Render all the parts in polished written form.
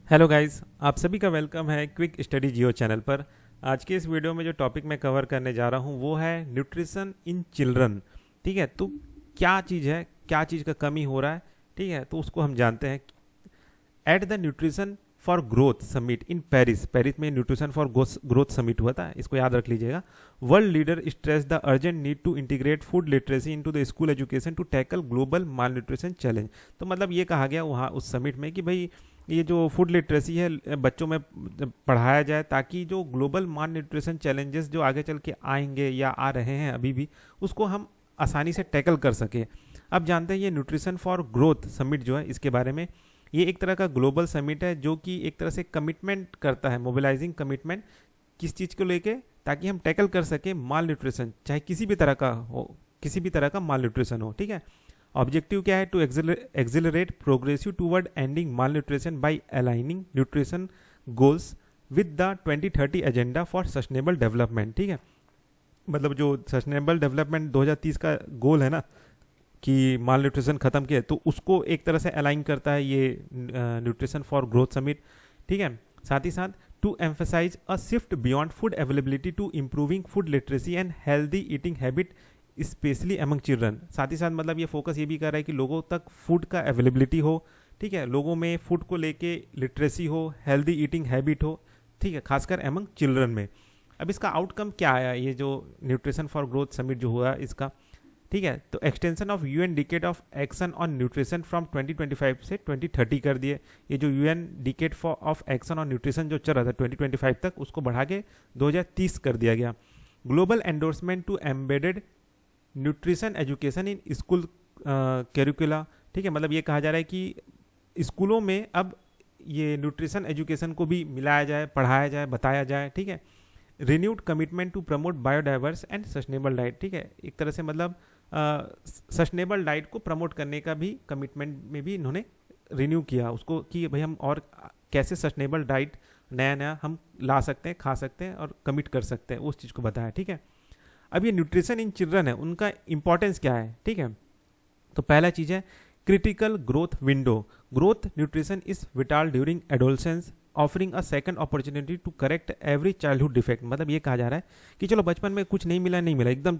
Hello guys, आप सभी का वेलकम है क्विक स्टडी जियो चैनल पर। आज के इस वीडियो में जो टॉपिक मैं कवर करने जा रहा हूँ वो है न्यूट्रिशन इन चिल्ड्रन। ठीक है, तो क्या चीज़ है, क्या चीज़ का कमी हो रहा है, ठीक है, तो उसको हम जानते हैं। At the nutrition for growth summit in Paris, Paris में न्यूट्रिशन फॉर ग्रोथ समिट हुआ था, इसको याद रख लीजिएगा। World leader stress the urgent need to integrate food literacy into the school education to tackle global malnutrition challenge. तो मतलब ये कहा गया वहाँ उस समिट में कि भाई ये जो फूड लिटरेसी है बच्चों में पढ़ाया जाए, ताकि जो ग्लोबल माल न्यूट्रिशन चैलेंजेस जो आगे चल के आएंगे या आ रहे हैं अभी भी, उसको हम आसानी से टैकल कर सके। अब जानते हैं ये न्यूट्रिशन फॉर ग्रोथ समिट जो है इसके बारे में। ये एक तरह का ग्लोबल समिट है जो कि एक तरह से कमिटमेंट करता है, मोबिलाइजिंग कमिटमेंट किस चीज़ को लेके, ताकि हम टैकल कर सके माल न्यूट्रिशन, चाहे किसी भी तरह का हो, किसी भी तरह का माल न्यूट्रिशन हो। ठीक है, ऑब्जेक्टिव क्या है? To accelerate progressive toward ending malnutrition by aligning nutrition goals with the 2030 agenda for sustainable development. ठीक है, मतलब जो सस्टेनेबल डेवलपमेंट 2030 का गोल है ना कि माल न्यूट्रिशन खत्म किया, तो उसको एक तरह से अलाइन करता है ये न्यूट्रिशन फॉर ग्रोथ समिट। ठीक है, साथ ही साथ to emphasise a shift beyond food availability to improving food literacy and healthy eating habit specially among children. साथ ही साथ मतलब ये फोकस ये भी कर रहा है कि लोगों तक फूड का अवेलेबिलिटी हो, ठीक है, लोगों में फूड को लेके लिटरेसी हो, हेल्दी ईटिंग हैबिट हो, ठीक है, खासकर एमंग चिल्ड्रन में। अब इसका आउटकम क्या आया, ये जो न्यूट्रिशन फॉर ग्रोथ समिट जो हुआ इसका, ठीक है, तो extension of UN decade of action on nutrition from 2025 से 2030 कर दिए। ये जो UN decade for of action on nutrition जो चल रहा था 2025 तक, उसको बढ़ा के 2030 कर दिया गया। Global endorsement to embedded nutrition education in school curricula. ठीक है, मतलब ये कहा जा रहा है कि स्कूलों में अब ये न्यूट्रिशन एजुकेशन को भी मिलाया जाए, पढ़ाया जाए, बताया जाए। ठीक है, renewed commitment to promote biodiverse and sustainable diet. ठीक है, एक तरह से मतलब सस्टेनेबल डाइट को प्रमोट करने का भी कमिटमेंट में भी इन्होंने रिन्यू किया उसको, कि भाई हम और कैसे सस्टेनेबल डाइट नया नया हम ला सकते हैं, खा सकते हैं और कमिट कर सकते हैं, उस चीज़ को बताया। ठीक है, अब ये न्यूट्रिशन इन चिल्ड्रन है, उनका इंपॉर्टेंस क्या है? ठीक है, तो पहला चीज़ है critical growth window. Growth nutrition is vital during adolescence offering a second opportunity to correct every childhood defect. मतलब ये कहा जा रहा है कि चलो बचपन में कुछ नहीं मिला, नहीं मिला, एकदम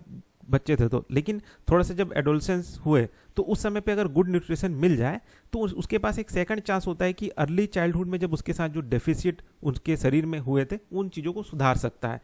बच्चे थे तो, लेकिन थोड़ा सा जब एडोलसेंस हुए तो उस समय पे अगर गुड न्यूट्रिशन मिल जाए तो उसके पास एक सेकंड चांस होता है कि अर्ली चाइल्डहुड में जब उसके साथ जो डेफिसिट उसके शरीर में हुए थे उन चीज़ों को सुधार सकता है।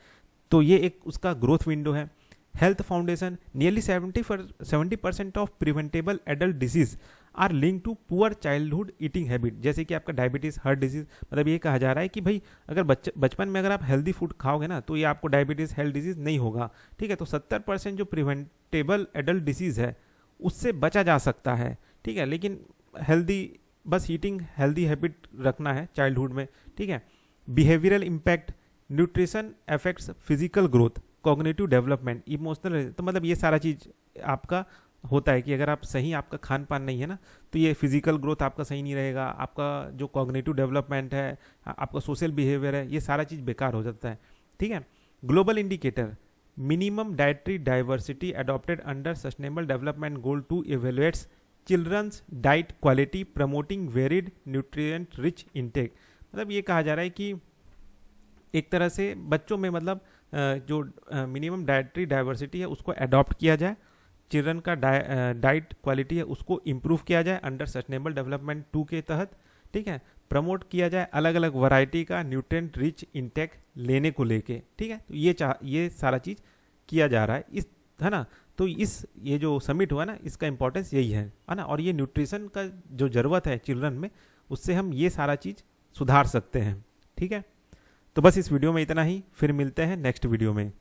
तो ये एक उसका ग्रोथ विंडो है। Health foundation, nearly 70% of preventable adult disease are link to poor childhood eating habit, जैसे कि आपका डायबिटीज, हार्ट डिजीज। मतलब ये कहा जा रहा है कि भाई अगर बचपन में अगर आप हेल्दी फूड खाओगे ना तो ये आपको डायबिटीज, हेल्थ डिजीज नहीं होगा। ठीक है, तो 70% जो प्रिवेंटेबल एडल्ट डिजीज है उससे बचा जा सकता है। ठीक है, लेकिन हेल्दी, बस ईटिंग हेल्दी हैबिट रखना है चाइल्डहुड में। ठीक है, behavioural impact, nutrition affects physical growth, cognitive development, emotional. तो मतलब ये सारा चीज़ आपका होता है कि अगर आप सही, आपका खान पान नहीं है ना, तो ये फिजिकल ग्रोथ आपका सही नहीं रहेगा, आपका जो कॉग्निटिव डेवलपमेंट है, आपका सोशल बिहेवियर है, ये सारा चीज़ बेकार हो जाता है। ठीक है, global indicator, minimum dietary diversity adopted under sustainable development goal to evaluates children's diet quality promoting varied nutrient rich intake. मतलब ये कहा जा रहा है कि एक तरह से बच्चों में मतलब जो मिनिमम डाइटरी डाइवर्सिटी है उसको अडॉप्ट किया जाए, चिल्ड्रन का डाइट क्वालिटी है उसको इम्प्रूव किया जाए अंडर सस्टेनेबल डेवलपमेंट 2 के तहत। ठीक है, प्रमोट किया जाए अलग अलग वैरायटी का न्यूट्रिएंट रिच इंटेक लेने को लेके। ठीक है, तो ये सारा चीज़ किया जा रहा है इस, है ना। तो ये जो समिट हुआ ना, इसका इंपॉर्टेंस यही है ना। और ये न्यूट्रिशन का जो ज़रूरत है चिल्ड्रन में, उससे हम ये सारा चीज़ सुधार सकते हैं। ठीक है, तो बस इस वीडियो में इतना ही, फिर मिलते हैं नेक्स्ट वीडियो में।